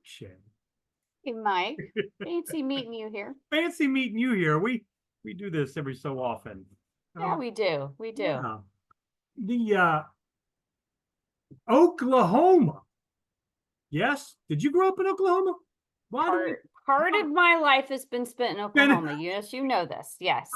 Shaye. Hey, Mike. Fancy meeting you here. Fancy meeting you here. We do this every so often. Yeah, we do. We do. Yeah. The Oklahoma. Yes. Did you grow up in Oklahoma? Why do we Part of my life has been spent in Oklahoma. Yes, you know this. Yes.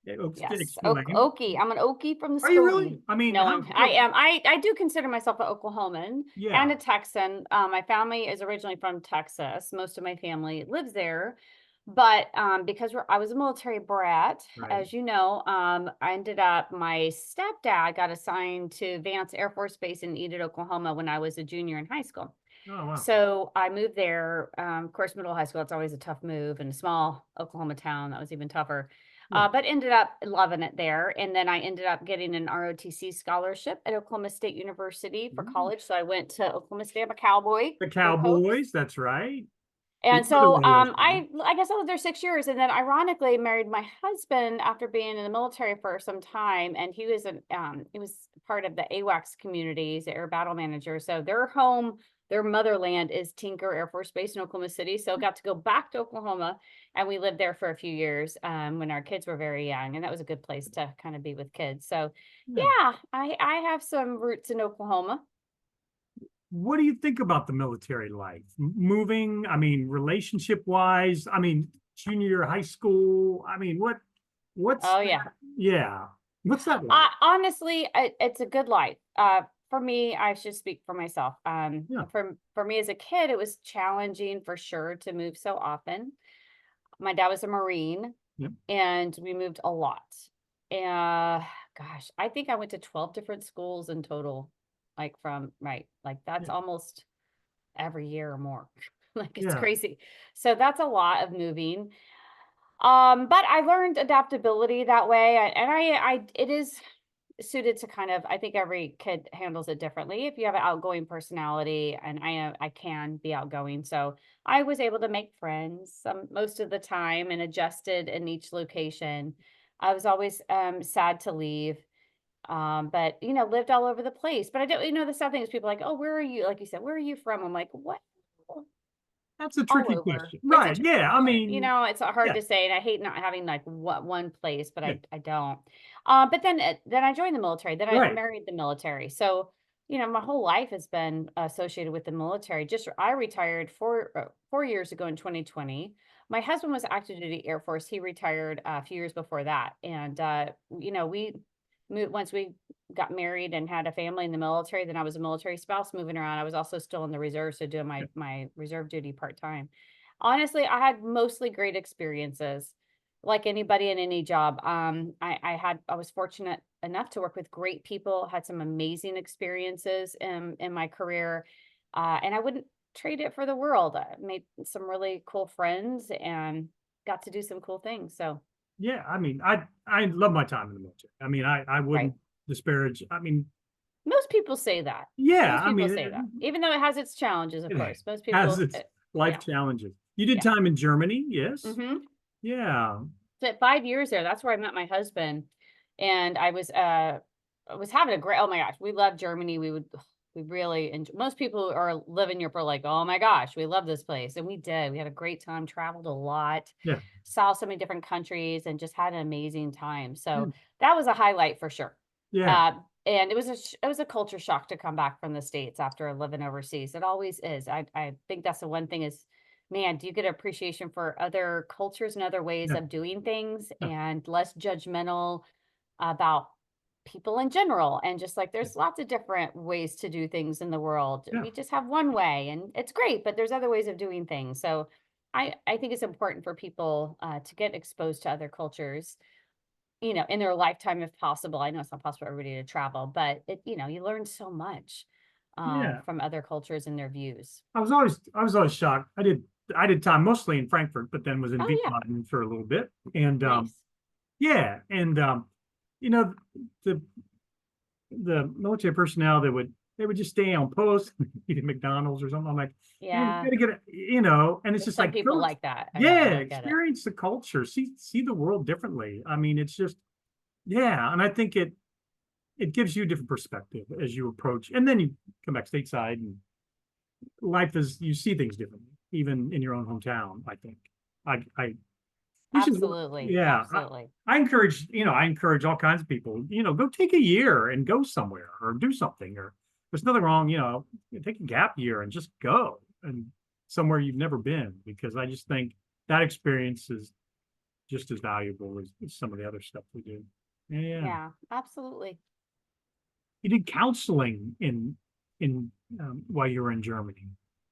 Yes. explain? Okie. I'm an Okie from the Are you school. really? I mean, No, I am. I do consider myself an Oklahoman Yeah. and a Texan. My family is originally from Texas. Most of my family lives there. But because I was a military brat, Right. as you know, I ended up, my stepdad got assigned to Vance Air Force Base in Enid, Oklahoma when I was a junior in high school. Oh, wow. So I moved there. Of course, middle high school, it's always a tough move, in a small Oklahoma town. That was even tougher. Yeah. But ended up loving it there. And then I ended up getting an ROTC scholarship at Oklahoma State University for college. So I went to Oklahoma State. I'm a Cowboy. The Go Pokes. Cowboys, that's right. And so I guess I lived there 6 years, and then ironically married my husband after being in the military for some time. And he was he was part of the AWACS communities, the Air Battle Manager. So their home, their motherland is Tinker Air Force Base in Oklahoma City. So got to go back to Oklahoma, and we lived there for a few years when our kids were very young, and that was a good place to kind of be with kids. So yeah, I have some roots in Oklahoma. What do you think about the military life? Moving, I mean, relationship wise, I mean, junior high school. I mean, what's Oh, yeah. Yeah. What's that like? Honestly, it's a good life. For me, I should speak for myself. Yeah. For me as a kid, it was challenging for sure to move so often. My dad was a Marine, Yep. and we moved a lot. And gosh, I think I went to 12 different schools in total. Like that's almost every year or more. Like it's Yeah. crazy. So that's a lot of moving. But I learned adaptability that way, and it is suited to kind of, I think every kid handles it differently. If you have an outgoing personality, and I can be outgoing, so I was able to make friends most of the time and adjusted in each location. I was always sad to leave. But lived all over the place. But I don't, the sad thing is people are like, oh, where are you? Like you said, where are you from? I'm like, what? That's a All tricky over. question. Right. Yeah. I mean, it's hard yeah. to say, and I hate not having like one place, but Yeah. I don't. But then I joined the military. Then I Right. married the military. So, my whole life has been associated with the military. I retired 4 years ago in 2020. My husband was active duty Air Force. He retired a few years before that. And, we moved once we got married and had a family in the military. Then I was a military spouse moving around. I was also still in the reserve, so doing my reserve duty part-time. Honestly, I had mostly great experiences, like anybody in any job. I was fortunate enough to work with great people, had some amazing experiences in my career, and I wouldn't trade it for the world. I made some really cool friends and got to do some cool things. So Yeah. I mean, I love my time in the military. I mean, I wouldn't disparage. I mean, most people say that. yeah. Most people say that, even though it has its challenges, of course. Most people has its life challenges. You did time in Germany, yes? Mm-hmm. Yeah. So 5 years there. That's where I met my husband, and I was having a great. Oh my gosh, we love Germany. We really enjoy. Most people are living here for like, oh my gosh, we love this place, and we did. We had a great time. Traveled a lot. Yeah. Saw so many different countries, and just had an amazing time. So that was a highlight for sure. Yeah. And it was a culture shock to come back from the States after living overseas. It always is. I think that's the one thing is, man, do you get appreciation for other cultures and other ways of doing things, and less judgmental about people in general. And just like, there's lots of different ways to do things in the world. We just have one way, and it's great, but there's other ways of doing things. So I think it's important for people to get exposed to other cultures, in their lifetime, if possible. I know it's not possible for everybody to travel, but you learn so much from other cultures and their views. I was always shocked. I did time mostly in Frankfurt, but then was in Wiesbaden for a little bit. And Nice. the military personnel they would just stay on post, eat at McDonald's or something. I'm like, Yeah. you gotta get, and it's just Some like people like that. experience the culture, see the world differently. I mean, it's just, and I think it gives you a different perspective as you approach, and then you come back stateside, and life is, you see things differently, even in your own hometown, I think. I which is, Absolutely. yeah, Absolutely. I encourage, I encourage all kinds of people, go take a year and go somewhere or do something, or there's nothing wrong, take a gap year and just go and somewhere you've never been, because I just think that experience is just as valuable as some of the other stuff we do. Yeah. Yeah, absolutely. You did counseling in while you were in Germany.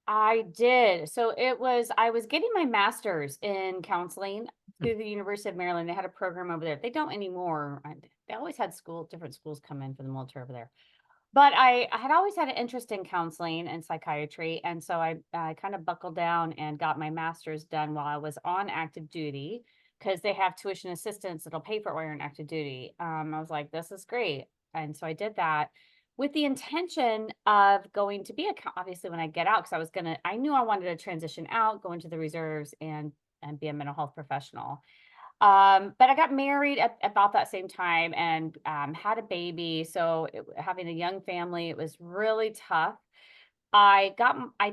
I did. So I was getting my master's in counseling Hmm. through the University of Maryland. They had a program over there. They don't anymore. They always had different schools come in for the military over there. But I had always had an interest in counseling and psychiatry. And so I kind of buckled down and got my master's done while I was on active duty, because they have tuition assistance that'll pay for it while you're on active duty. I was like, this is great. And so I did that with the intention of going to be obviously when I get out, because I knew I wanted to transition out, go into the reserves and be a mental health professional. But I got married at about that same time and had a baby. So having a young family, it was really tough. I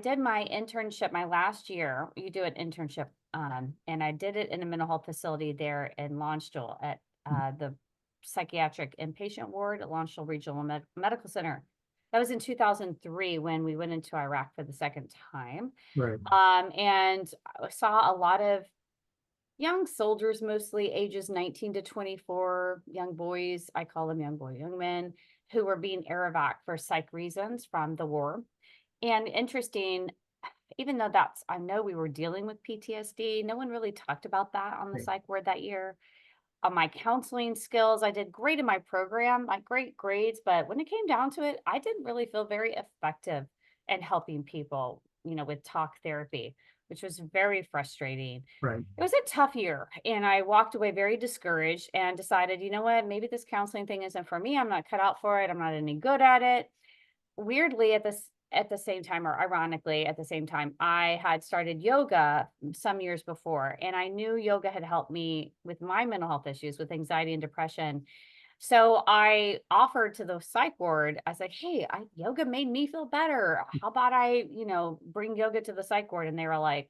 did my internship my last year. You do an internship, and I did it in a mental health facility there in Lonsdale at the psychiatric inpatient ward at Lonsdale Regional Medical Center. That was in 2003 when we went into Iraq for the second time. Right. And I saw a lot of young soldiers, mostly ages 19 to 24, young boys, I call them young men, who were being air for psych reasons from the war. And interesting, even though I know we were dealing with PTSD, no one really talked about that on the Right. psych ward that year. My counseling skills, I did great in my program, like great grades, but when it came down to it, I didn't really feel very effective in helping people, with talk therapy, which was very frustrating. Right. It was a tough year, and I walked away very discouraged and decided, you know what, maybe this counseling thing isn't for me. I'm not cut out for it. I'm not any good at it. Weirdly, at the same time, or ironically, at the same time, I had started yoga some years before, and I knew yoga had helped me with my mental health issues with anxiety and depression. So I offered to the psych ward. I was like, "Hey, yoga made me feel better. How about bring yoga to the psych ward?" And they were like,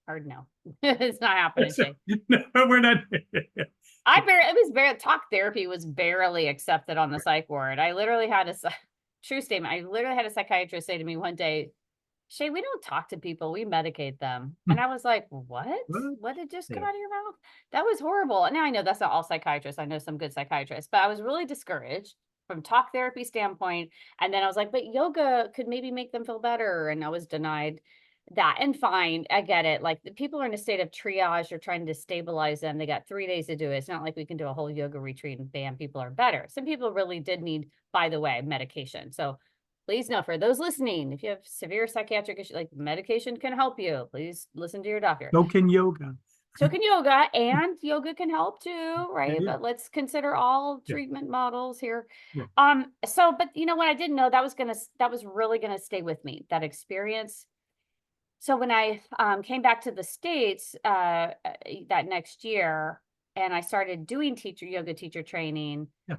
hard no, it's not happening, Shay. No, we're not. It was very talk therapy was barely accepted on the psych ward. I literally had true statement. I literally had a psychiatrist say to me one day, Shay, we don't talk to people, we medicate them. And I was like, what? What? What did just come Yeah. out of your mouth? That was horrible. And now I know that's not all psychiatrists. I know some good psychiatrists, but I was really discouraged from talk therapy standpoint. And then I was like, but yoga could maybe make them feel better. And I was denied that. And fine, I get it. Like the people are in a state of triage, you're trying to stabilize them. They got 3 days to do it. It's not like we can do a whole yoga retreat and bam, people are better. Some people really did need, by the way, medication. So please know, for those listening, if you have severe psychiatric issues, like medication can help you, please listen to your doctor. So can yoga. So can yoga, and yoga can help too, right? Yeah. But let's consider all Yeah. treatment models here. Yeah. But what I didn't know, that was really gonna stay with me, that experience. So when I came back to the States that next year, and I started doing yoga teacher training, Yeah.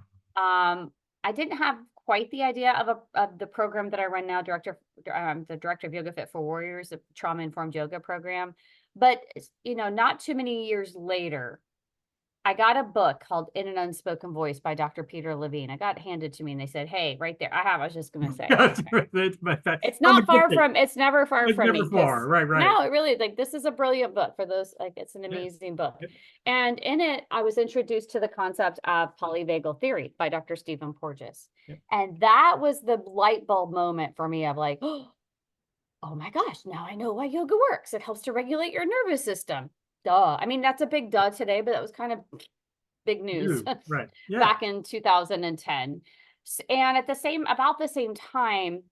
I didn't have quite the idea of the program that I run now, the director of YogaFit for Warriors, a trauma informed yoga program. But not too many years later, I got a book called In an Unspoken Voice by Dr. Peter Levine. I got handed to me and they said, "Hey, right there." I was just going to say, it's never far It's from never me. far. Right. Right. No, it really, like, this is a brilliant book for those, like, it's an amazing book. Yeah. And in it, I was introduced to the concept of polyvagal theory by Dr. Stephen Porges. Yeah. And that was the light bulb moment for me of like, oh my gosh, now I know why yoga works. It helps to regulate your nervous system. Duh. I mean, that's a big duh today, but that was kind of big news Right. Yeah. back in 2010. And about the same time,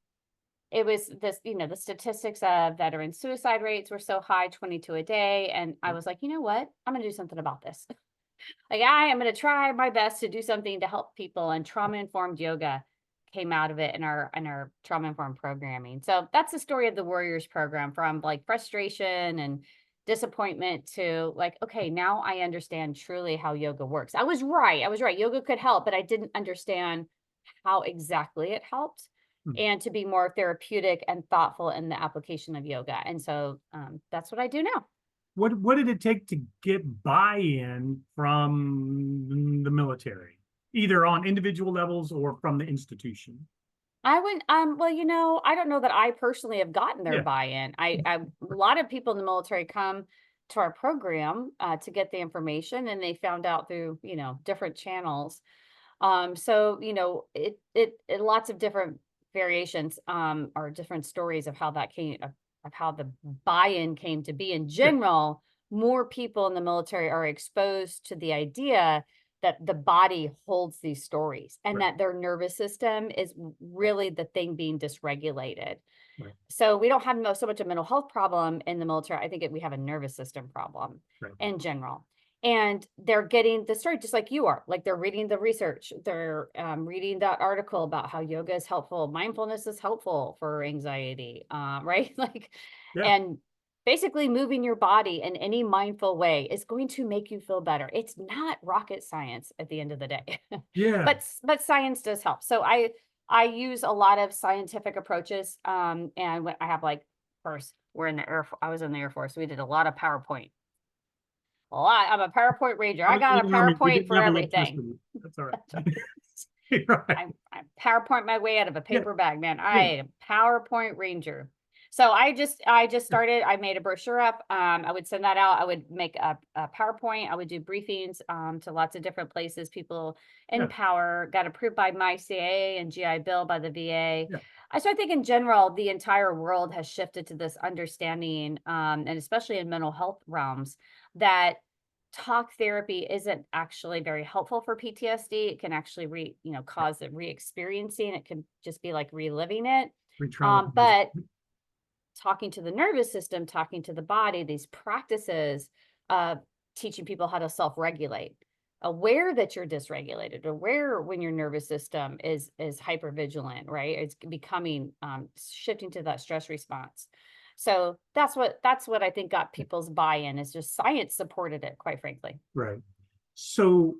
it was this, the statistics of veteran suicide rates were so high, 22 a day. And I was like, you know what? I'm going to do something about this. Like, I am going to try my best to do something to help people. And trauma-informed yoga came out of it in our trauma-informed programming. So that's the story of the Warriors program, from like frustration and disappointment to like, okay, now I understand truly how yoga works. I was right. Yoga could help, but I didn't understand how exactly it helped. and to be more therapeutic and thoughtful in the application of yoga. And so that's what I do now. What did it take to get buy-in from the military, either on individual levels or from the institution? I went, well, I don't know that I personally have gotten their Yeah, buy-in. A lot of people in the military come to our program to get the information, and they found out through, different channels. So, it lots of different variations, or different stories of how that came, of how the buy-in came to be. In yeah, general, more people in the military are exposed to the idea that the body holds these stories and right, that their nervous system is really the thing being dysregulated. right, So we don't have so much a mental health problem in the military. I think we have a nervous system problem right. in general. And they're getting the story just like you are. Like they're reading the research, they're reading that article about how yoga is helpful, mindfulness is helpful for anxiety, right? Like, Yeah, and basically moving your body in any mindful way is going to make you feel better. It's not rocket science at the end of the day, yeah, but science does help. So I use a lot of scientific approaches. And when I have like, first, I was in the Air Force. So we did a lot of PowerPoint. I'm a PowerPoint ranger. I got a Little Army, we PowerPoint didn't for have everything. electricity. That's all right. Right. I PowerPoint my way out of a Yeah, paper bag, man. I yeah, am PowerPoint ranger. So I just yeah, started. I made a brochure up. I would send that out. I would make a PowerPoint. I would do briefings to lots of different places. People in yeah, power got approved by my CAA and GI Bill by the VA. yeah. So I think in general, the entire world has shifted to this understanding, and especially in mental health realms, that talk therapy isn't actually very helpful for PTSD. It can actually cause it re-experiencing. It can just be like reliving it. Re-traumatizing. But talking to the nervous system, talking to the body, these practices of teaching people how to self-regulate, aware that you're dysregulated, aware when your nervous system is hypervigilant, right? It's becoming shifting to that stress response. So that's what I think got people's buy-in, is just science supported it, quite frankly. Right. So,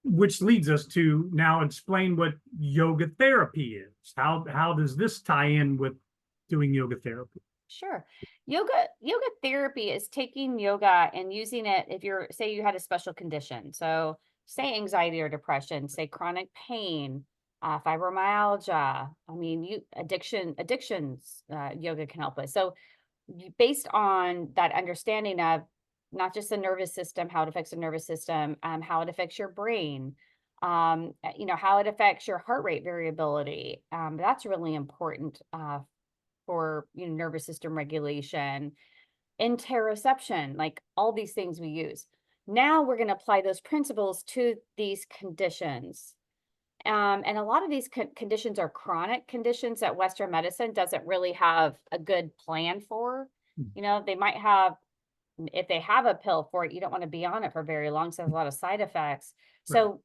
which leads us to now explain what yoga therapy is. How does this tie in with doing yoga therapy? Sure. Yoga therapy is taking yoga and using it if say you had a special condition. So say anxiety or depression, say chronic pain, fibromyalgia. I mean, addictions, yoga can help with. So based on that understanding of not just the nervous system, how it affects the nervous system, how it affects your brain, how it affects your heart rate variability. That's really important for nervous system regulation, interoception, like all these things we use. Now we're going to apply those principles to these conditions. And a lot of these conditions are chronic conditions that Western medicine doesn't really have a good plan for. They might have, if they have a pill for it, you don't want to be on it for very long. So there's a lot of side effects. Right. So,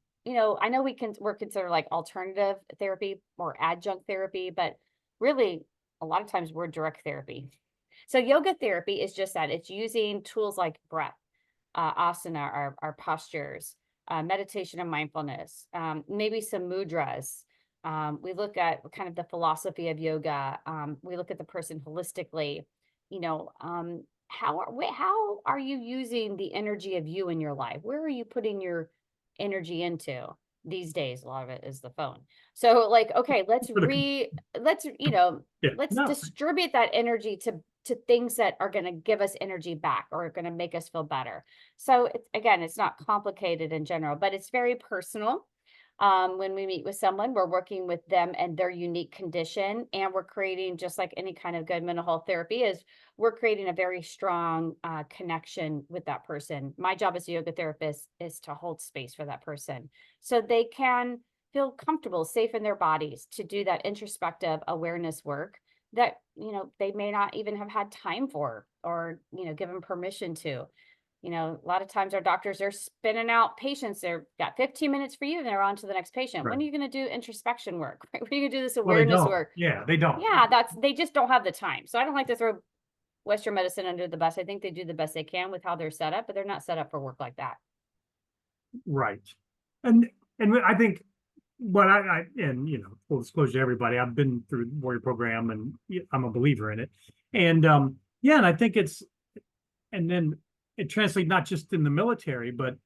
I know we're considered like alternative therapy or adjunct therapy, but really a lot of times we're direct therapy. So yoga therapy is just that. It's using tools like breath, asana, our postures, meditation and mindfulness, maybe some mudras. We look at kind of the philosophy of yoga. We look at the person holistically. How are you using the energy of you in your life? Where are you putting your energy into these days? A lot of it is the phone. So like, okay, let's Yeah. let's No. distribute that energy to things that are going to give us energy back or are going to make us feel better. So it's not complicated in general, but it's very personal. When we meet with someone, we're working with them and their unique condition, and we're creating, just like any kind of good mental health therapy is, we're creating a very strong connection with that person. My job as a yoga therapist is to hold space for that person so they can feel comfortable, safe in their bodies to do that introspective awareness work that they may not even have had time for, or given permission to. A lot of times our doctors are spinning out patients. They've got 15 minutes for you and they're on to the next patient. Right. When are you going to do introspection work? Right? When are you going to do this Well, they awareness don't. work? Yeah, they don't. Yeah, they just don't have the time. So I don't like to throw Western medicine under the bus. I think they do the best they can with how they're set up, but they're not set up for work like that. Right. And I think but and full disclosure to everybody, I've been through the Warrior program, and I'm a believer in it. And yeah, and I think and then it translates not just in the military, but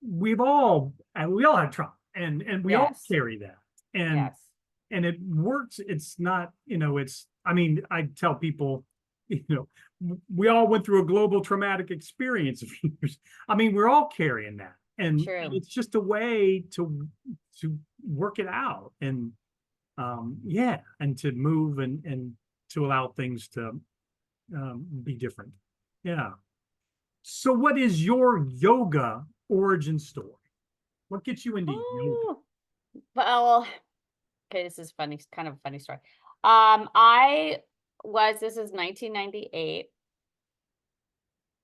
we all have trauma, and we all Yes. carry that, and Yes. it works. It's not, I mean, I tell people, we all went through a global traumatic experience a few years. I mean, we're all carrying that, and True. it's just a way to work it out, and yeah, and to move, and to allow things to be different. Yeah. So what is your yoga origin story? What gets you into yoga? Oh, well, okay, this is funny, kind of a funny story. This is 1998.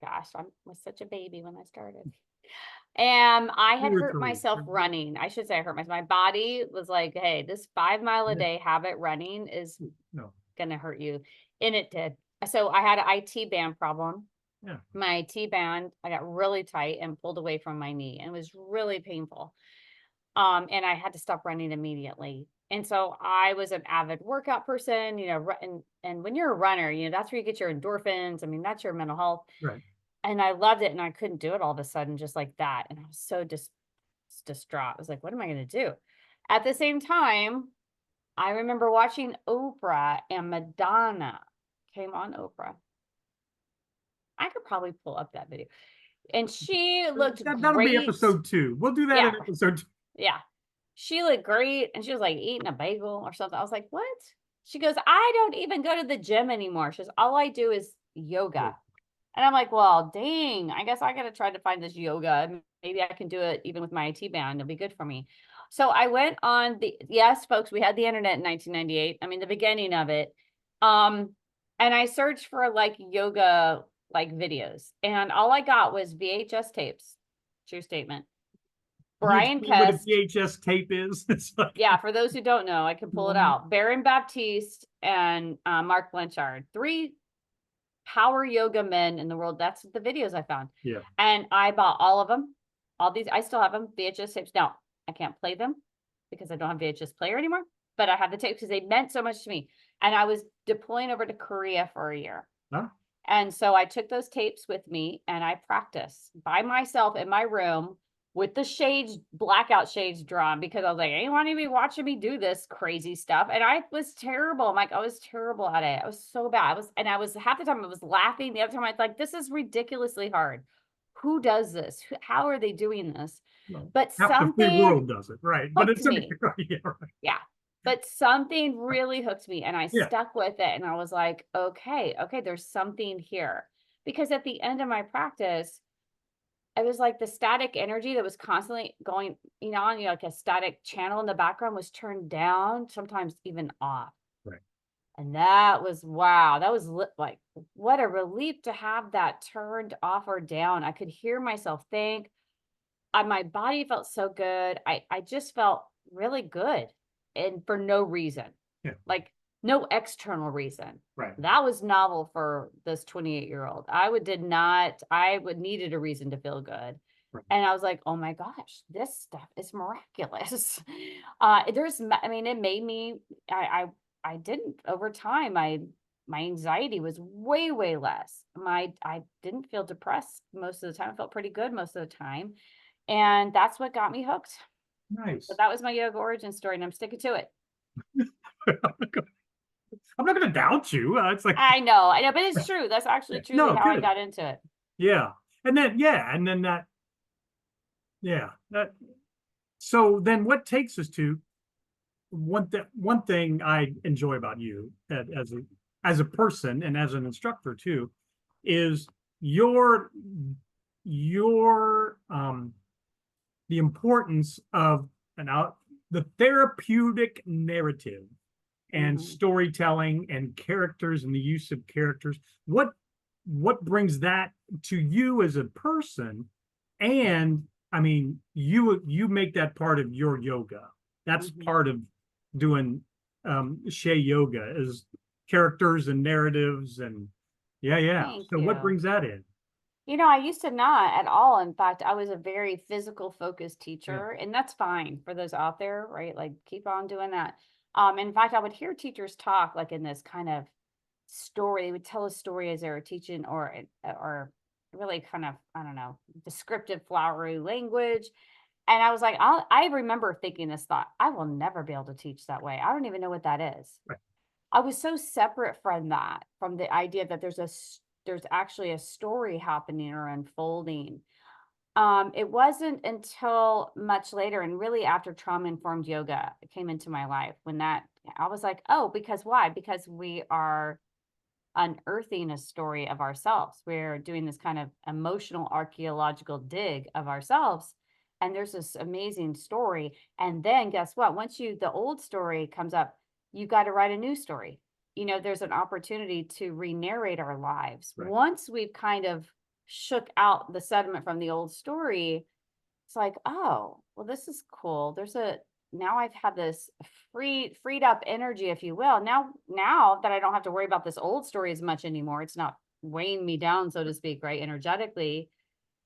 Gosh, I was such a baby when I started. And I Two had or hurt three. myself running. I should say I hurt myself. My body was like, hey, this 5 mile a Yeah. day habit running is No. gonna hurt you. And it did. So I had an IT band problem. Yeah. My IT band, I got really tight and pulled away from my knee, and it was really painful. And I had to stop running immediately. And so I was an avid workout person, and when you're a runner, that's where you get your endorphins. I mean, that's your mental health. Right. And I loved it, and I couldn't do it all of a sudden just like that. And I was so distraught. I was like, what am I going to do? At the same time, I remember watching Oprah, and Madonna came on Oprah. I could probably pull up that video. And she looked That'll be great. episode 2. We'll do that Yeah. in episode 2. Yeah. She looked great, and she was like eating a bagel or something. I was like, what? She goes, I don't even go to the gym anymore. She goes, all I do is yoga. And I'm like, well, dang, I guess I got to try to find this yoga. Maybe I can do it even with my IT band. It'll be good for me. So I went on yes, folks, we had the internet in 1998. I mean, the beginning of it. And I searched for like yoga, like videos, and all I got was VHS tapes. True statement. Can you Brian explain what a Kest. VHS tape is? It's like, Yeah, for those who don't know, I can pull it out. Baron Baptiste and Mark Blanchard, 3 power yoga men in the world. That's the videos I found. Yeah. And I bought all of them. All these, I still have them, VHS tapes. Now, I can't play them because I don't have VHS player anymore, but I have the tapes because they meant so much to me. And I was deploying over to Korea for a year. Huh? And so I took those tapes with me, and I practiced by myself in my room with the shades, blackout shades drawn, because I was like, anyone to be watching me do this crazy stuff. And I was terrible. I'm like, I was terrible at it. I was so bad. I was half the time I was laughing. The other time I was like, this is ridiculously hard. Who does this? How are they doing this? Well, But half the free something world does it, right? But hooked it's me. yeah, right. Yeah. But something really hooked me, and I Yeah. stuck with it. And I was like, okay, there's something here. Because at the end of my practice, it was like the static energy that was constantly going, on, like a static channel in the background was turned down, sometimes even off. Right. And that was, wow, that was like, what a relief to have that turned off or down. I could hear myself think. My body felt so good. I just felt really good, and for no reason. Yeah. Like no external reason. Right. That was novel for this 28-year-old. I would needed a reason to feel good. Right. And I was like, oh my gosh, this stuff is miraculous. It made me, I didn't, over time, my anxiety was way, way less. I didn't feel depressed most of the time. I felt pretty good most of the time. And that's what got me hooked. Nice. So that was my yoga origin story, and I'm sticking to it. I'm not going to doubt you. It's like, I know, but it's true. That's actually truly how I got into it. Yeah. And then that, so then what takes us to one thing I enjoy about you as a person and as an instructor too, is your the importance of the therapeutic narrative and storytelling and characters and the use of characters. What brings that to you as a person? And I mean, you make that part of your yoga. That's part of doing Shaye yoga, is characters and narratives, and yeah. Thank So you. what brings that in? I used to not at all. In fact, I was a very physical focused Yeah. teacher, and that's fine for those out there, right? Like keep on doing that. In fact, I would hear teachers talk like in this kind of story. They would tell a story as they were teaching, or really kind of, I don't know, descriptive, flowery language. And I was like, I remember thinking this thought, I will never be able to teach that way. I don't even know what that is. Right. I was so separate from that, from the idea that there's actually a story happening or unfolding. It wasn't until much later and really after trauma informed yoga came into my life when that I was like, oh, because why? Because we are unearthing a story of ourselves. We're doing this kind of emotional archaeological dig of ourselves. And there's this amazing story. And then guess what? Once the old story comes up, you got to write a new story. There's an opportunity to re-narrate our lives. Right. Once we've kind of shook out the sediment from the old story, it's like, oh, well, this is cool. Now I've had this freed up energy, if you will. Now that I don't have to worry about this old story as much anymore, it's not weighing me down, so to speak, right? Energetically,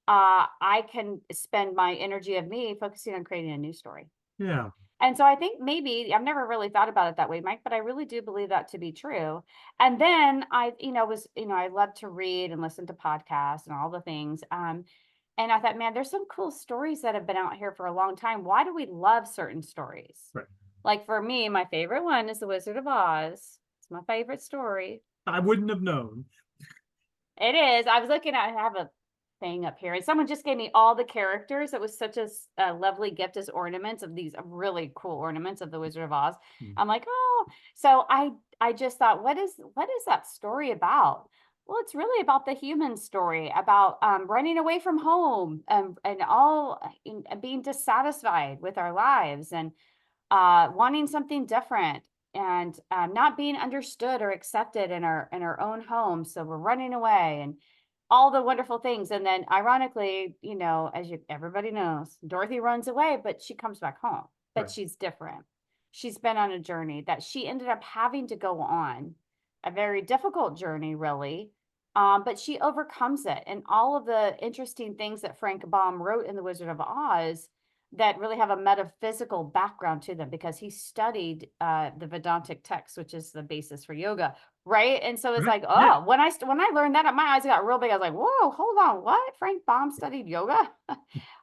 I can spend my energy of me focusing on creating a new story. Yeah. And so I think maybe I've never really thought about it that way, Mike, but I really do believe that to be true. And then I love to read and listen to podcasts and all the things. And I thought, man, there's some cool stories that have been out here for a long time. Why do we love certain stories? Right. Like for me, my favorite one is The Wizard of Oz. It's my favorite story. I wouldn't have known. It is. I was looking at, I have a thing up here, and someone just gave me all the characters. It was such a lovely gift as ornaments of these really cool ornaments of the Wizard of Oz. I'm like, oh, so I just thought, what is that story about? Well, it's really about the human story about running away from home and being dissatisfied with our lives and wanting something different and not being understood or accepted in our own home. So we're running away and all the wonderful things. And then ironically, as everybody knows, Dorothy runs away, but she comes back home, but Right. she's different. She's been on a journey that she ended up having to go on, a very difficult journey, really. But she overcomes it. And all of the interesting things that Frank Baum wrote in The Wizard of Oz that really have a metaphysical background to them because he studied the Vedantic text, which is the basis for yoga, right? And so it's Right. like, Yeah. oh, when I learned that, my eyes got real big. I was like, whoa, hold on, what? Frank Baum studied yoga?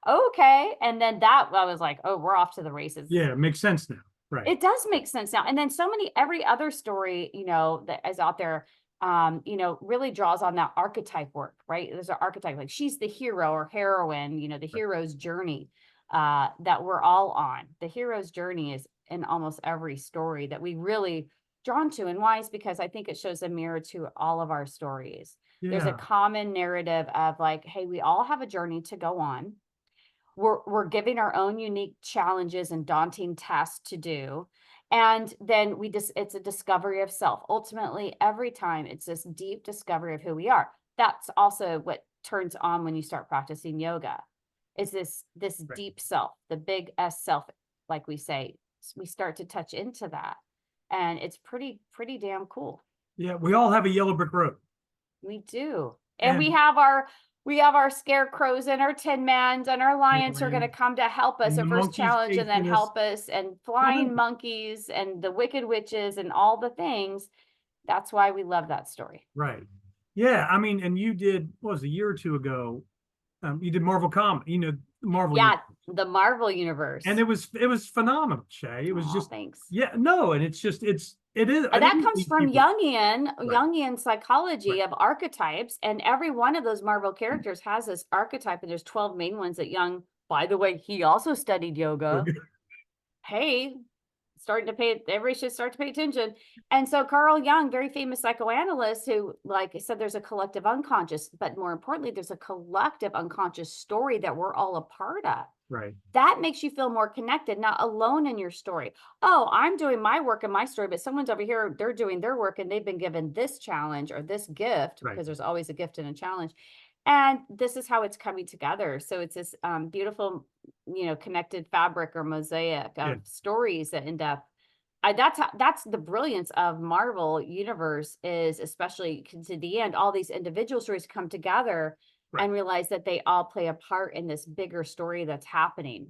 Okay. And then that I was like, oh, we're off to the races. Yeah. It makes sense now. Right. It does make sense now. And then every other story, that is out there, really draws on that archetype work, right? There's an archetype, like she's the hero or heroine, the Right. hero's journey that we're all on. The hero's journey is in almost every story that we really drawn to. And why is because I think it shows a mirror to all of our stories. There's a Yeah. common narrative of like, hey, we all have a journey to go on. We're giving our own unique challenges and daunting tasks to do. And then it's a discovery of self. Ultimately, every time it's this deep discovery of who we are. That's also what turns on when you start practicing yoga. Is this Right. deep self, the big S self, like we say. We start to touch into that. And it's pretty damn cool. Yeah. We all have a yellow brick road. We do. And And we have our scarecrows and our tin mans and our lions who are going to come to help us and the at first monkeys challenge and then chasing us. help us and Well, flying monkeys and the wicked witches and all the things. That's why we love that story. right. Yeah. I mean, and you did, what was it, a year or two ago? You did Marvel comic, Marvel. Yeah, the Marvel universe. And it was phenomenal, Shay. It was just, thanks. yeah, no, and it is. That comes from people. Jungian psychology Right. of archetypes, and every one of those Marvel characters has this archetype, and there's 12 main ones that Jung, by the way, he also studied yoga. Hey, everybody should start to pay attention. And so Carl Jung, very famous psychoanalyst, who like said there's a collective unconscious, but more importantly, there's a collective unconscious story that we're all a part of. Right. That makes you feel more connected, not alone in your story. Oh, I'm doing my work in my story, but someone's over here, they're doing their work and they've been given this challenge or this gift, Right. because there's always a gift and a challenge. And this is how it's coming together. So it's this beautiful, connected fabric or mosaic of stories that end up. That's the brilliance of Marvel universe, is especially to the end, all these individual stories come together Right. and realize that they all play a part in this bigger story that's happening.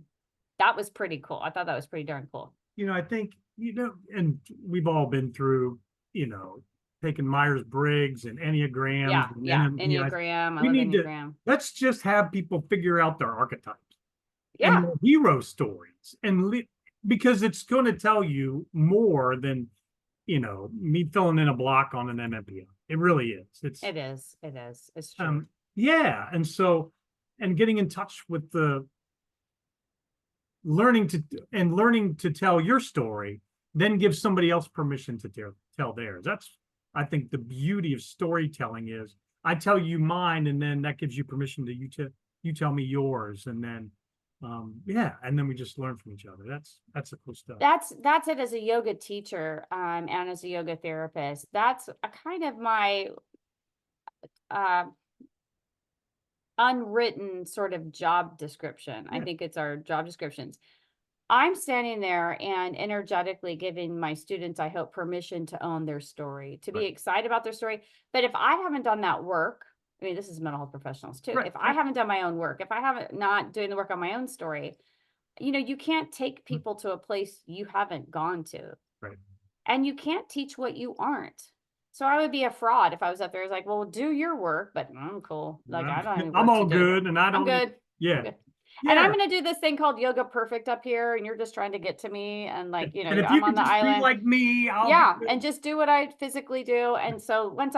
That was pretty cool. I thought that was pretty darn cool. I think, and we've all been through, taking Myers-Briggs and Enneagrams Yeah, and yeah. MMPIs. Enneagram. I We love need to, Enneagram. let's just have people figure out their archetypes and Yeah, their hero stories because it's going to tell you more than, me filling in a block on an MMPI. It really is. it is. It is. It's true. Yeah. And getting in touch with the learning to tell your story, then give somebody else permission to tell theirs. That's, I think, the beauty of storytelling is I tell you mine, and then that gives you permission to you tell me yours, and then and then we just learn from each other. That's the cool stuff. That's it. As a yoga teacher, and as a yoga therapist, that's a kind of my uh, unwritten sort of job description. I Yeah. think it's our job descriptions. I'm standing there and energetically giving my students, I hope, permission to own their story, to be Right. excited about their story. But if I haven't done that work, I mean, this is mental health professionals too. Right. If I haven't done my own work, if I haven't not doing the work on my own story, you can't take people to a place you haven't gone to. Right. And you can't teach what you aren't. So I would be a fraud if I was up there. It's like, well, do your work, but I'm cool. Like, I don't have any I'm work all to do. good, and I I'm don't need. good. I'm Yeah. good. And Yeah. I'm going to do this thing called Yoga Perfect up here, and you're just trying to get to me. And like, And if you I'm on could the just be island. like me, I'll be Yeah, good. and just do what I physically do. And so once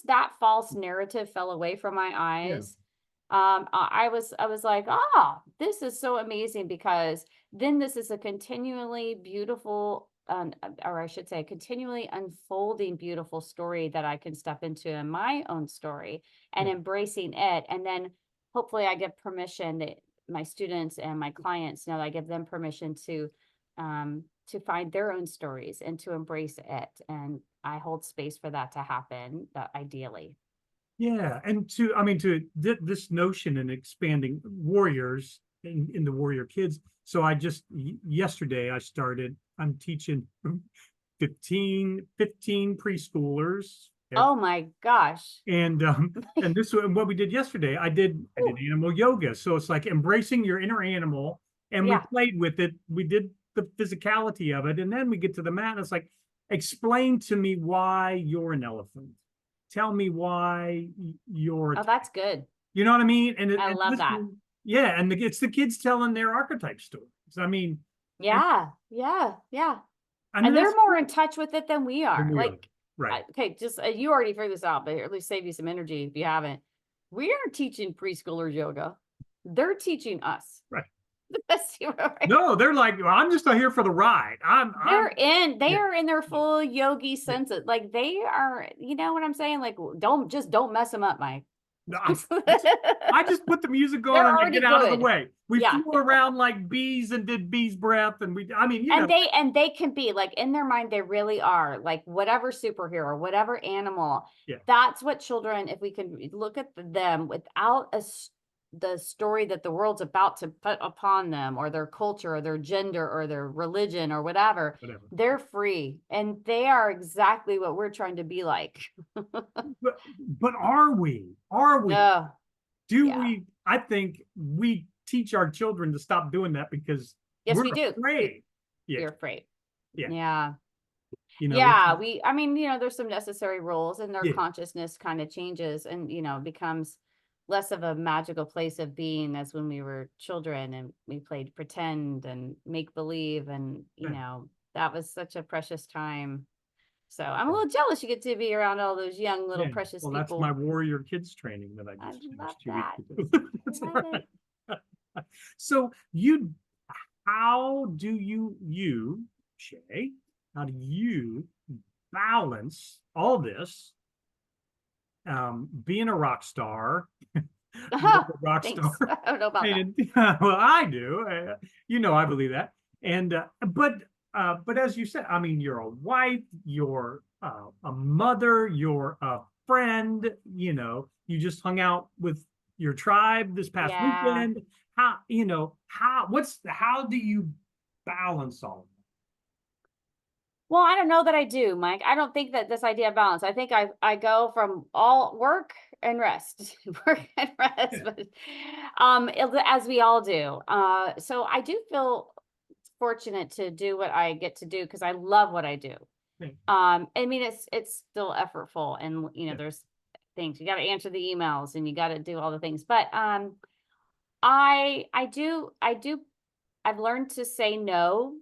that false narrative fell away from my eyes, I was like, this is so amazing, because then this is a continually beautiful, or I should say, continually unfolding beautiful story that I can step into in my own story and Yeah. embracing it. And then hopefully I give permission that my students and my clients know I give them permission to find their own stories and to embrace it. And I hold space for that to happen, ideally. Yeah, and this notion and expanding warriors in the warrior kids. So I just yesterday I'm teaching 15 preschoolers. Oh my gosh. And this what we did yesterday. I did animal yoga. So it's like embracing your inner animal, and we Yeah. played with it. We did the physicality of it, and then we get to the mat, and it's like, explain to me why you're an elephant. Tell me why you're. Oh, that's good. You know what I mean? I love that. Yeah, and it's the kids telling their archetype stories. I mean, Yeah. And they're more in touch with it than we are. Like, right. Okay, just you already figured this out, but at least save you some energy if you haven't. We aren't teaching preschoolers yoga. They're teaching us. Right. No, they're like, well, I'm just here for the ride. They are in their full yogi senses. Like, they are, you know what I'm saying? Like, don't mess them up, Mike. I just put the music on and get out of the way. We flew around like bees and did bees breath, and they can be like, in their mind, they really are like whatever superhero, whatever animal. Yeah. That's what children, if we can look at them without the story that the world's about to put upon them, or their culture, or their gender, or their religion, or whatever. They're free, and they are exactly what we're trying to be like. but are we? We? I think we teach our children to stop doing that because we do. Afraid. You're afraid. Yeah. There's some necessary rules, and their consciousness kind of changes, and becomes less of a magical place of being as when we were children and we played pretend and make believe, and that was such a precious time. So I'm a little jealous you get to be around all those young little precious people. That's my warrior kids training that I just finished 2 weeks ago. I love it. So how do you, Shaye, how do you balance all this, being a rock star? Rock star. I don't know about that. Well, I do. I believe that. And but as you said, I mean, you're a wife, you're a mother, you're a friend. You just hung out with your tribe this past weekend. How do you balance all of that? Well, I don't know that I do, Mike. I don't think that this idea of balance, I think I go from all work and rest, work and rest, but as we all do. So I do feel fortunate to do what I get to do because I love what I do. Yeah. I mean, it's still effortful, and Yeah. there's things you got to answer the emails and you got to do all the things. But I do I've learned to say no,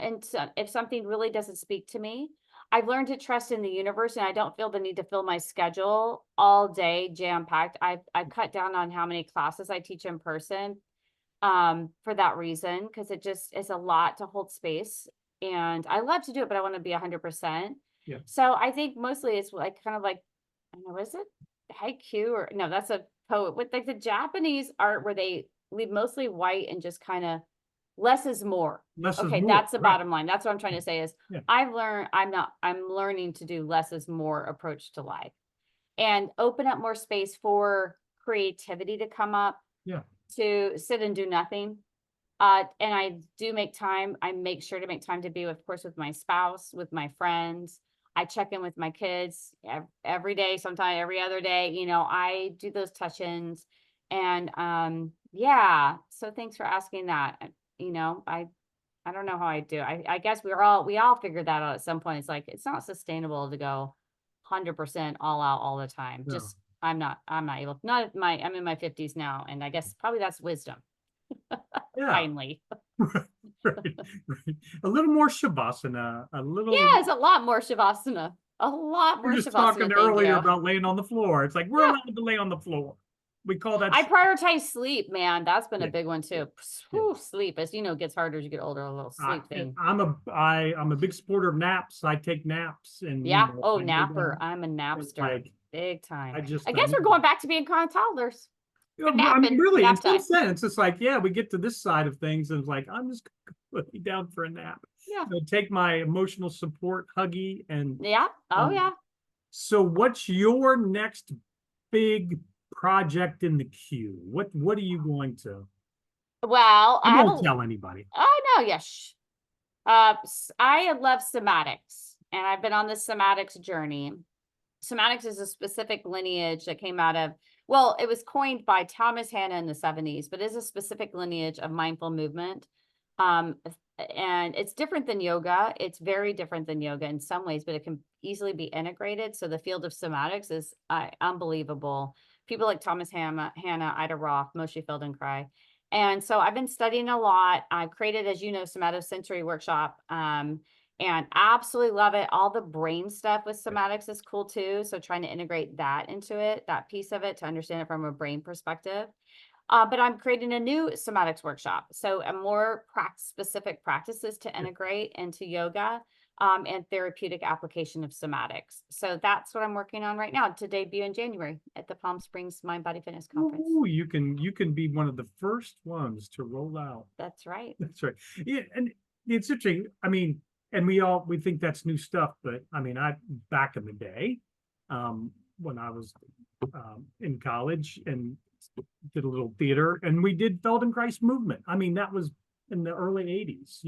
and so if something really doesn't speak to me, I've learned to trust in the universe, and I don't feel the need to fill my schedule all day jam packed. I've cut down on how many classes I teach in person, for that reason, because it just is a lot to hold space. And I love to do it, but I want to be 100%. Yeah. So I think mostly it's like kind of like, I don't know, is it haiku or no, that's a poet with like the Japanese art where they leave mostly white and just kind of less is more. Less is Okay, more. that's the Right. bottom line. That's what I'm trying to say is Yeah. I'm learning to do less is more approach to life and open up more space for creativity to come up, Yeah. to sit and do nothing. And I do make time. I make sure to make time to be, of course, with my spouse, with my friends. I check in with my kids every day, sometimes every other day. I do those touch-ins. And yeah. So thanks for asking that. I don't know how I do. I guess we all figured that out at some point. It's like it's not sustainable to go 100% all out all the time. No. Just I'm not able. I'm in my 50s now, and I guess probably that's wisdom. Yeah. Finally. Right. Right. A little more shavasana, a little. Yeah, it's a lot more shavasana. A lot We more were just shavasana. talking Thank earlier you. about laying on the floor. It's like we're Yeah. allowed to lay on the floor. We call that. I prioritize sleep, man. That's been a Yeah. big one too. Yeah. Whew, sleep, as you know, gets harder as you get older. A little sleep thing. I'm a big supporter of naps. I take naps, and Yeah. Oh, I lay napper. down. I'm a It's napster. like Big time. I just I guess we're going back to being kind of toddlers. I Napping. mean, really, in Nap some time. sense, it's like, yeah, we get to this side of things, and it's like I'm just gonna lay down for a nap. Yeah. Take my emotional support huggy, and Yeah. Oh, yeah. So, what's your next big project in the queue? What are you going to? Well, You I have won't tell anybody. Oh, no. Yes. I love somatics, and I've been on the somatics journey. Somatics is a specific lineage that came out of, well, it was coined by Thomas Hanna in the 70s, but is a specific lineage of mindful movement. And it's different than yoga. It's very different than yoga in some ways, but it can easily be integrated. So the field of somatics is unbelievable. People like Thomas Hanna, Ida Roth, Moshe Feldenkrais. And so I've been studying a lot. I've created, as you know, somatosensory workshop, and absolutely love it. All the brain stuff with somatics is cool too. So trying to integrate that into it, that piece of it, to understand it from a brain perspective. But I'm creating a new somatics workshop. So a more specific practices to integrate into yoga, and therapeutic application of somatics. So that's what I'm working on right now to debut in January at the Palm Springs Mind Body Fitness Conference. Ooh, you can be one of the first ones to roll out. That's right. That's right. Yeah, and it's interesting. I mean, and we think that's new stuff, but I mean, back in the day, when I was in college and did a little theater, and we did Feldenkrais movement. I mean, that was in the early 80s,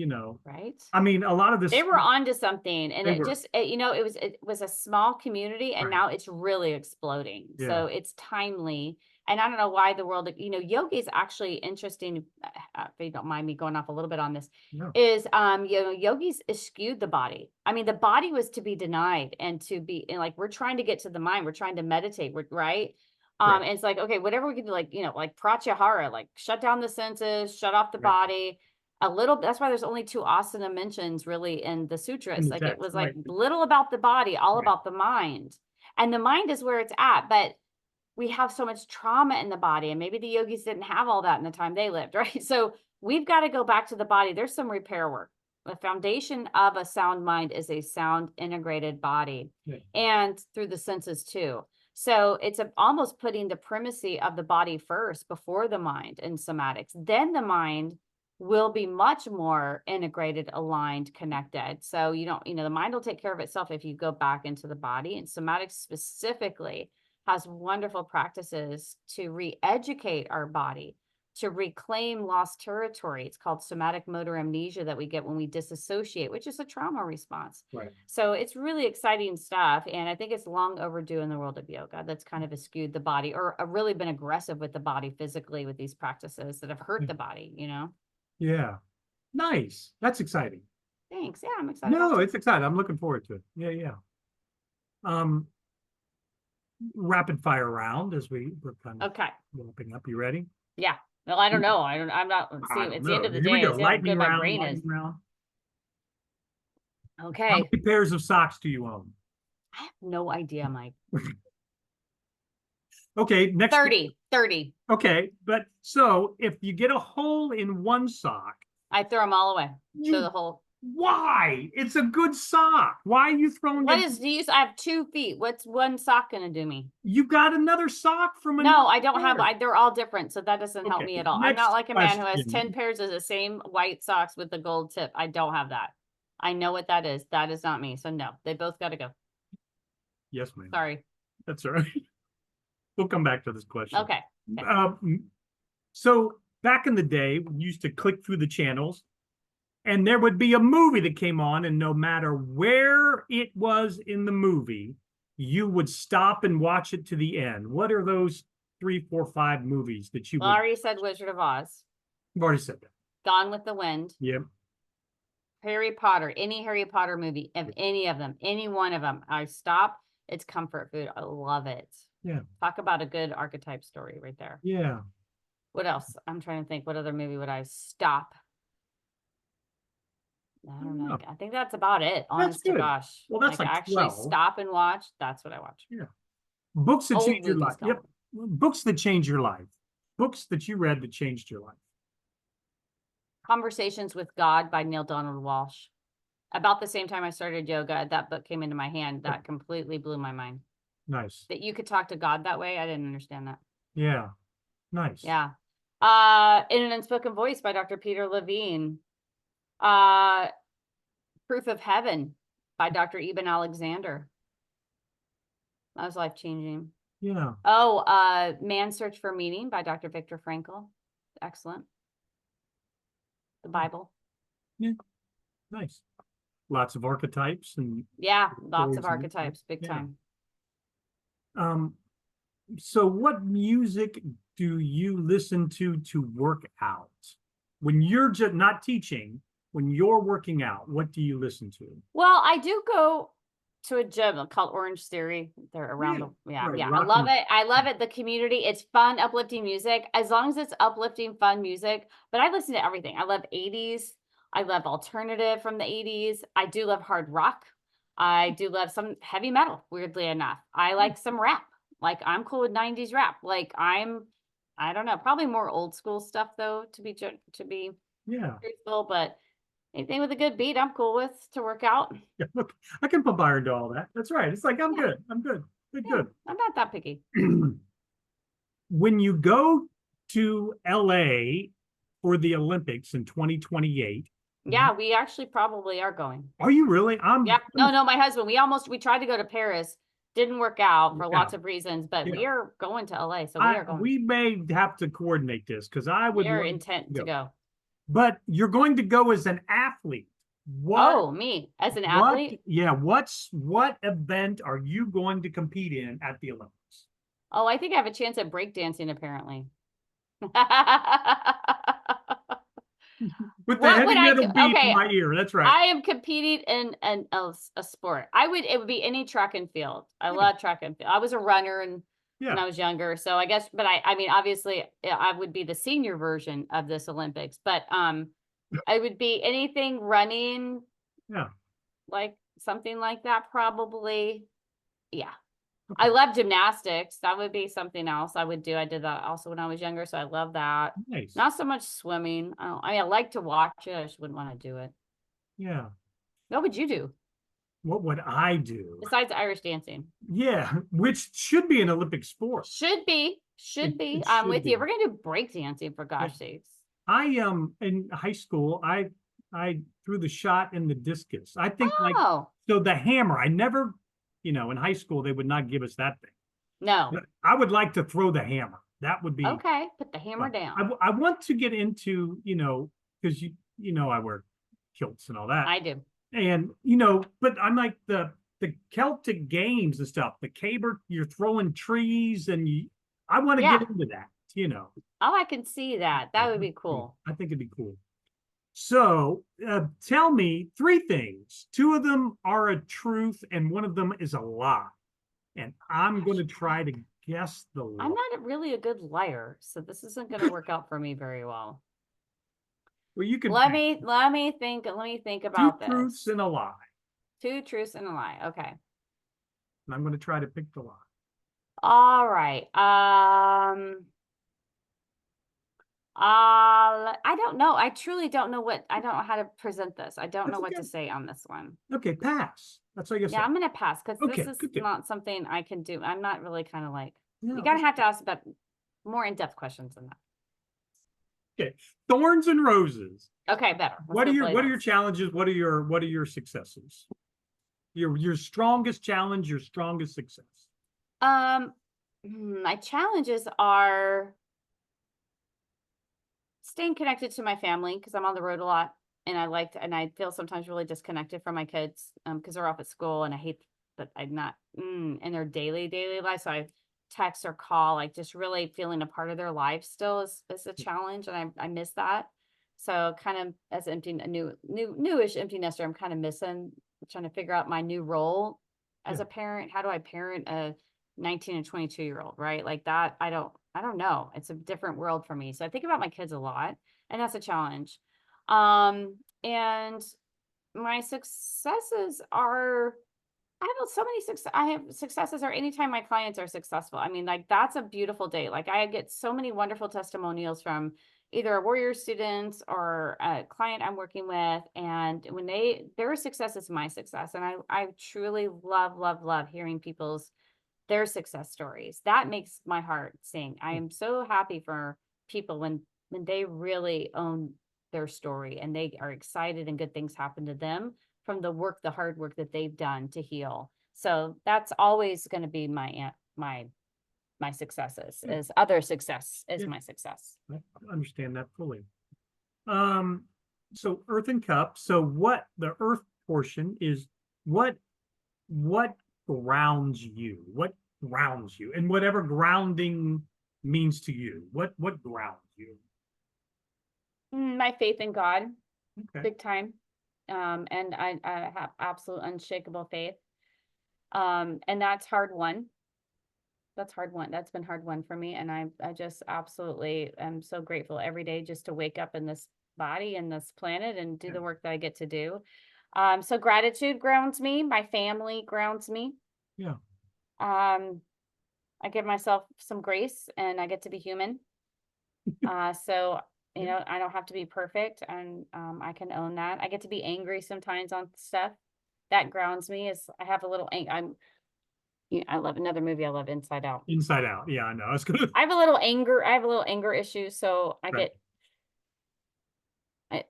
Right. I mean, a lot of this. They were onto something, and They it were. just, it was a small community, and Right. now it's really exploding. Yeah. So it's timely. And I don't know why the world, yoga is actually interesting. If you don't mind me going off a little bit on this, No. is, yogis eschewed the body. I mean, the body was to be denied and to be, and like, we're trying to get to the mind. We're trying to meditate, right? Right. And it's like, okay, whatever we can do, like, like pratyahara, like shut down the senses, shut off the Right. body. A little, that's why there's only 2 asana mentions really in the sutras. In the like text, it was right. like little about the body, all Right. about the mind. And the mind is where it's at, but we have so much trauma in the body, and maybe the yogis didn't have all that in the time they lived, right? So we've got to go back to the body. There's some repair work. The foundation of a sound mind is a sound integrated body, Yeah. and through the senses too. So it's almost putting the primacy of the body first before the mind in somatics. Then the mind will be much more integrated, aligned, connected. So you don't, the mind will take care of itself if you go back into the body. And somatics specifically has wonderful practices to re-educate our body to reclaim lost territory. It's called somatic motor amnesia that we get when we disassociate, which is a trauma response. Right. So it's really exciting stuff. And I think it's long overdue in the world of yoga. That's kind of eschewed the body, or really been aggressive with the body physically with these practices that have hurt the body, you know? Yeah. Nice. That's exciting. Thanks. Yeah, I'm excited. No, it's exciting. I'm looking forward to it. Yeah, yeah. Rapid fire round as we're kind of wrapping up. You ready? Yeah. No, I don't know. I'm not, see, it's the end of the day. Here we go. See how Lightning good my round, brain lightning is. round. How Okay. many pairs of socks do you own? I have no idea, Mike. Okay, next 30. Okay, but so if you get a hole in one sock, I throw them all away. Throw the whole. Why? It's a good sock. Why are you throwing What it? is these? I have 2 feet. What's one sock gonna do me? You got another sock from another No, I don't have. pair. They're all different, so that doesn't help me at all. I'm Next not like a man who has question. 10 pairs of the same white socks with the gold tip. I don't have that. I know what that is. That is not me. So no, they both got to go. Yes, ma'am. Sorry. That's all right. We'll come back to this question. Okay. So back in the day, we used to click through the channels and there would be a movie that came on, and no matter where it was in the movie, you would stop and watch it to the end. What are those 3, 4, 5 movies that you Well, I already said Wizard of Oz. I've already said that. Gone with the Wind. Yep. Harry Potter. Any Harry Potter movie, of any of them, any one of them, I stop. It's comfort food. I love it. Yeah. Talk about a good archetype story right there. Yeah. What else? I'm trying to think. What other movie would I stop? I don't know. I think that's about it. Honest to gosh. Well, that's like actually 12. Stop and watch. That's what I watch. Yeah. Books that Old change your life. movies, Yep. Books that change your life. Books that you read that changed your life. Conversations with God by Neil Donald Walsh. About the same time I started yoga, that book came into my hand. That completely blew my mind. Nice. That you could talk to God that way. I didn't understand that. Yeah. Nice. Yeah. In an Unspoken Voice by Dr. Peter Levine. Proof of Heaven by Dr. Eben Alexander. That was life-changing. Yeah. Oh, Man's Search for Meaning by Dr. Viktor Frankl. Excellent. The Bible. Yeah. Nice. Lots of archetypes and lots of archetypes, big time. So what music do you listen to work out? When you're just not teaching, when you're working out, what do you listen to? Well, I do go to a gym called Orange Theory. They're around Right, I love it. I love it. The community. It's fun, uplifting music. As long as it's uplifting, fun music. But I listen to everything. I love 80s. I love alternative from the 80s. I do love hard rock. I do love some heavy metal, weirdly enough. I like some rap. Like, I'm cool with 90s rap. Like, I don't know, probably more old school stuff though, to be truthful, but anything with a good beat, I'm cool with to work out. Yeah, look, I can put fire into all that. That's right. It's like, I'm good. I'm good. Good. I'm not that picky. When you go to LA for the Olympics in 2028. Yeah, we actually probably are going. Are you really? No, my husband, we tried to go to Paris. Didn't work out for lots of reasons, but we are going to LA. So we are going. We may have to coordinate this because we are intent to go. But you're going to go as an athlete. Me as an athlete? What event are you going to compete in at the Olympics? Oh, I think I have a chance at breakdancing, apparently. With the heavy metal beat in my ear. That's right. I am competing in a sport. It would be any track and field. I love track and field. I was a runner when I was younger. So I guess, but I mean, obviously I would be the senior version of this Olympics, but I would be anything running. Yeah. Like something like that, probably. Yeah. Okay. I love gymnastics. That would be something else I would do. I did that also when I was younger, so I love that. Nice. Not so much swimming. I like to watch it. I just wouldn't want to do it. Yeah. What would you do? What would I do? Besides Irish dancing. Yeah, which should be an Olympic sport. Should be. I'm with you. We're gonna do breakdancing, for gosh sakes. I in high school, I threw the shot and the discus. I think so the hammer. I never, in high school they would not give us that thing. No. I would like to throw the hammer. That would be Okay, put the hammer fun. down. I want to get into, because I wear kilts and all that. I do. And, but I'm like the Celtic games and stuff, the caber, you're throwing trees I want to get Yeah. into that. Oh, I can see that. That would be Yeah, cool. I think it'd be cool. So tell me three things. Two of them are a truth and one of them is a lie. And I'm going to try to guess the I'm lie. not really a good liar, so this isn't going to work out for me very well. Well, you can Let me think two about truths this. and a lie. Two truths and a lie. Okay. And I'm going to try to pick the lie. All right. I don't know. I truly don't know I don't know how to present this. I don't That's know what okay. to say on this one. Okay, pass. That's all you Yeah, say. I'm gonna pass because this Okay, is good deal. not something I can do. I'm not really kind of like, you No, gotta have to ask about more in-depth questions than that. okay. Thorns and roses. Okay, better. What are Hopefully your challenges? What are your successes? Your strongest challenge, your strongest success. My challenges are staying connected to my family because I'm on the road a lot and I feel sometimes really disconnected from my kids because they're off at school and I hate that I'm not in their daily life. So I text or call, like just really feeling a part of their life still is a challenge and I miss that. So kind of as newish empty nester, I'm kind of trying to figure out my new role as Yeah. a parent. How do I parent a 19 and 22-year-old, right? Like that, I don't know. It's a different world for me. So I think about my kids a lot, and that's a challenge. And my successes are I have so many success. I have successes or anytime my clients are successful. I mean, like that's a beautiful day. Like I get so many wonderful testimonials from either a warrior students or a client I'm working with. And when their success is my success. And I truly love hearing their success stories. That makes my heart sing. I am so happy for people when they really own their story and they are excited and good things happen to them from the hard work that they've done to heal. So that's always going to be my successes Yeah. is other success is Yeah. my success. I understand that fully. So Earth and Cup. So what the Earth portion is what grounds you? What grounds you? And whatever grounding means to you. What grounds you? My faith in God, Okay. big time. And I have absolute unshakable faith. And that's hard won. That's hard one. That's been hard one for me. And I just absolutely am so grateful every day just to wake up in this body and this planet and do Yeah. the work that I get to do. So gratitude grounds me. My family grounds me. Yeah. I give myself some grace and I get to be human. So, Yeah. I don't have to be perfect and I can own that. I get to be angry sometimes on stuff. That grounds me is I have a little, I love another movie. I love Inside Out. Inside Out. Yeah, I know. I was gonna. I have a little anger issue. So Right.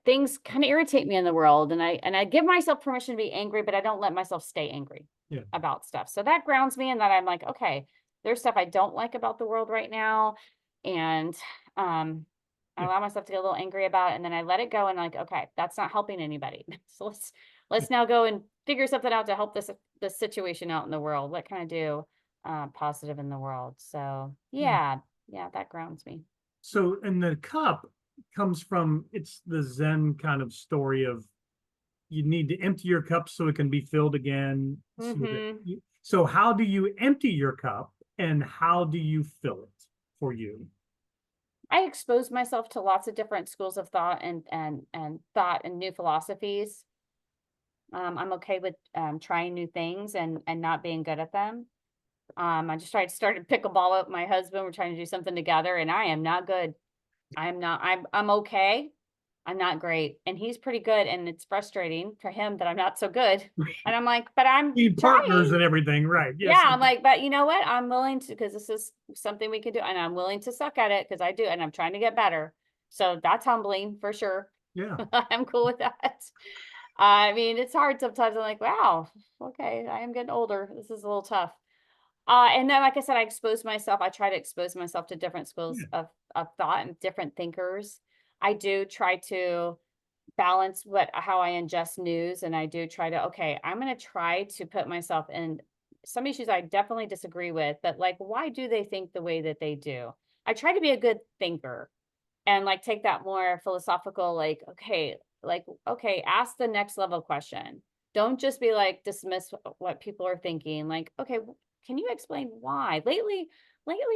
things kind of irritate me in the world and I give myself permission to be angry, but I don't let myself stay angry Yeah. about stuff. So that grounds me in that I'm like, okay, there's stuff I don't like about the world right now. And I Yeah. allow myself to get a little angry about it and then I let it go and like, okay, that's not helping anybody. So let's now go and figure something out to help this situation out in the world. What can I do positive in the world? So yeah, that grounds me. So, and the cup comes from it's the Zen kind of story of you need to empty your cup so it can be filled again. So how do you empty your cup and how do you fill it for you? I expose myself to lots of different schools of thought and thought and new philosophies. I'm okay with trying new things and not being good at them. I just started pickleball with my husband. We're trying to do something together, and I am not good. I'm okay. I'm not great, and he's pretty good, and it's frustrating for him that I'm not so good. And I'm like, but I'm Being partners trying. and everything, right? Yeah, Yes. I'm like, but you know what? I'm willing to because this is something we can do, and I'm willing to suck at it because I do, and I'm trying to get better. So that's humbling for sure. Yeah. I'm cool with that. I mean, it's hard sometimes. I'm like, wow, okay, I am getting older. This is a little tough. And then, like I said, I try to expose myself to different schools Yeah. of thought and different thinkers. I do try to balance how I ingest news, and I do try to, okay, I'm going to try to put myself in some issues I definitely disagree with, but like, why do they think the way that they do? I try to be a good thinker and like take that more philosophical, okay, ask the next level question. Don't just be like dismiss what people are thinking. Like, okay, can you explain why? Lately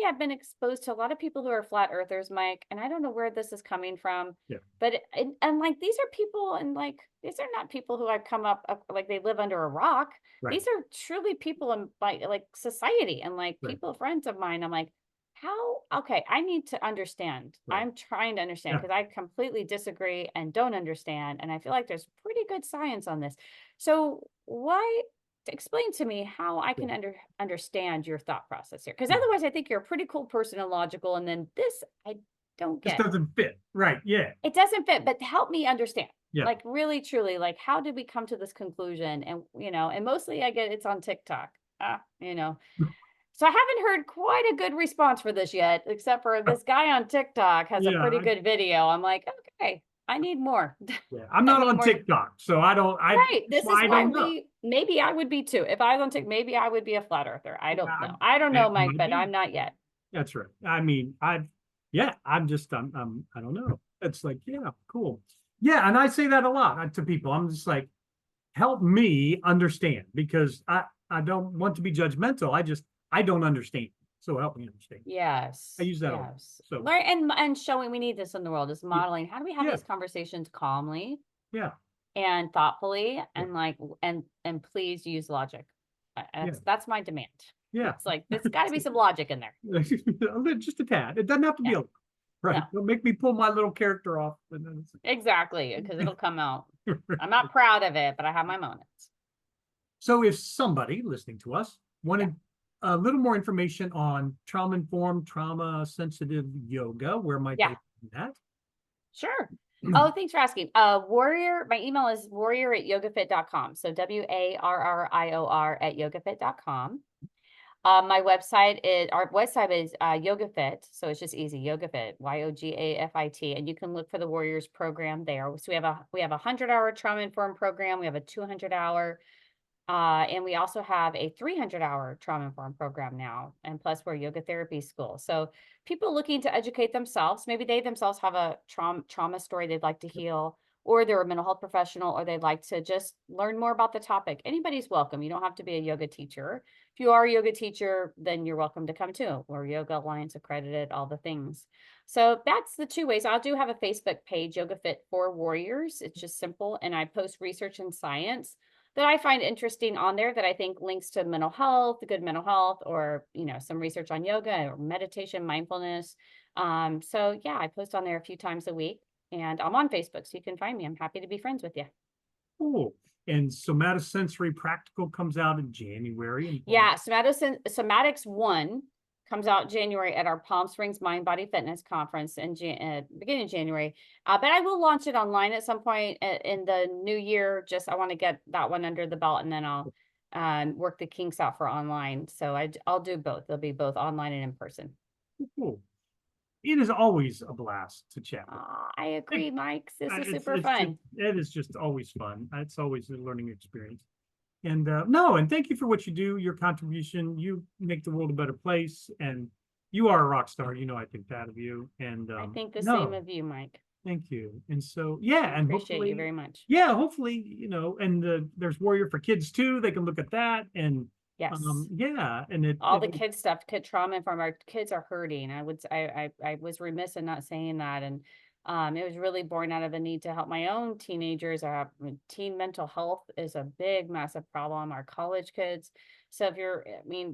I've been exposed to a lot of people who are flat earthers, Mike, and I don't know where this is coming from. Yeah. But and like these are people, and like these are not people who I've come up like they live under a rock. Right. These are truly people in like society and like Right. people, friends of mine. I'm like, how? Okay, I need to understand. Right. I'm trying to understand Yeah. because I completely disagree and don't understand. And I feel like there's pretty good science on this. So why explain to me how I Yeah. can understand your thought process here? Because Yeah. otherwise I think you're a pretty cool person and logical. And then this I don't This get. doesn't fit. Right. Yeah. It doesn't fit, but help me understand. Yeah. Like really, truly, like how did we come to this conclusion? And and mostly I get it's on TikTok. So I haven't heard quite a good response for this yet, except for this guy on TikTok has a Yeah. pretty good video. I'm like, okay, I need more. Yeah. I'm I not need on more. TikTok, so I don't. Right. That's This why is I why don't know. maybe I would be too. If I was on TikTok, maybe I would be a flat earther. I Yeah. don't know. I don't know, It Mike, might but be. I'm not yet. That's right. I mean, yeah, I don't know. It's like, yeah, cool. Yeah, and I say that a lot to people. I'm just like, help me understand because I don't want to be judgmental. I don't understand. So help me understand. I Yes. use that a lot. Yes. So Learn and showing we need this in the world is yeah, modeling. How do we have yeah, these conversations calmly yeah, and thoughtfully yeah, and like and please use logic. yeah, That's my demand. yeah. It's like there's got to be some logic in there. Just a tad. It doesn't have to be Yeah. a right. No. Don't make me pull my little character off. And then Exactly, because it'll come out. it's I'm not proud of it, but I have my moments. So if somebody listening to us Yeah. wanted a little more information on trauma-informed, trauma-sensitive yoga, where might Yeah. they find that? Sure. Oh, thanks for asking. Warrior, my email is warrior@yogafit.com. So WARRIOR at yogafit.com. Our website is YogaFit. So it's just easy, YogaFit, YogaFit. And you can look for the Warriors program there. So we have a 100-hour trauma informed program. We have a 200-hour and we also have a 300-hour trauma informed program now. And plus we're a yoga therapy school. So people looking to educate themselves, maybe they themselves have a trauma story they'd like to heal, or they're a mental health professional, or they'd like to just learn more about the topic. Anybody's welcome. You don't have to be a yoga teacher. If you are a yoga teacher, then you're welcome to come too. We're Yoga Alliance accredited, all the things. So that's the two ways. I do have a Facebook page, YogaFit for Warriors. It's just simple. And I post research and science that I find interesting on there that I think links to mental health, good mental health, or some research on yoga or meditation, mindfulness. So yeah, I post on there a few times a week, and I'm on Facebook, so you can find me. I'm happy to be friends with you. Cool. And Somatosensory Practical comes out in January. Yeah, Somatics 1 comes out January at our Palm Springs Mind Body Fitness Conference in beginning of January. But I will launch it online at some point in the new year. Just I want to get that one under the belt, and then I'll work the kinks out for online. So I'll do both. They'll be both online and in person. Cool. It is always a blast to chat with. I agree, Mike. This is super It's fun. it is just always fun. It's always a learning experience. And no, and thank you for what you do, your contribution. You make the world a better place, and you are a rock star. I think that of you. And I think the no, same of you, Mike. thank you. And so, yeah, and Appreciate you hopefully, very much. yeah, hopefully, and there's Warrior for Kids too. They can look at that, and Yes. yeah, and all the kid stuff, kid trauma from our kids are hurting. I was remiss in not saying that. And it was really born out of a need to help my own teenagers. Teen mental health is a big, massive problem. Our college kids. So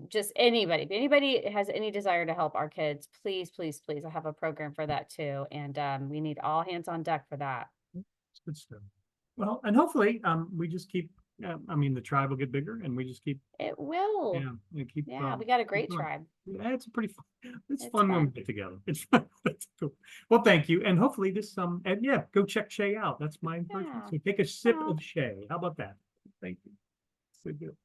just anybody, if anybody has any desire to help our kids, please, please, please, I have a program for that too. And we need all hands on deck for that. it's good stuff. Well, and hopefully, we just keep. The tribe will get bigger, and we just keep. It will. Yeah, we keep. Yeah, we got a great keep going. tribe. Yeah, it's a pretty fun. It's It's fun when we fun. get together. It's fun. That's cool. Well, thank you, and hopefully this and yeah, go check Shaye out. That's my encouragement. Yeah. So take a sip Well, of Shaye. How about that? Thank you. So good.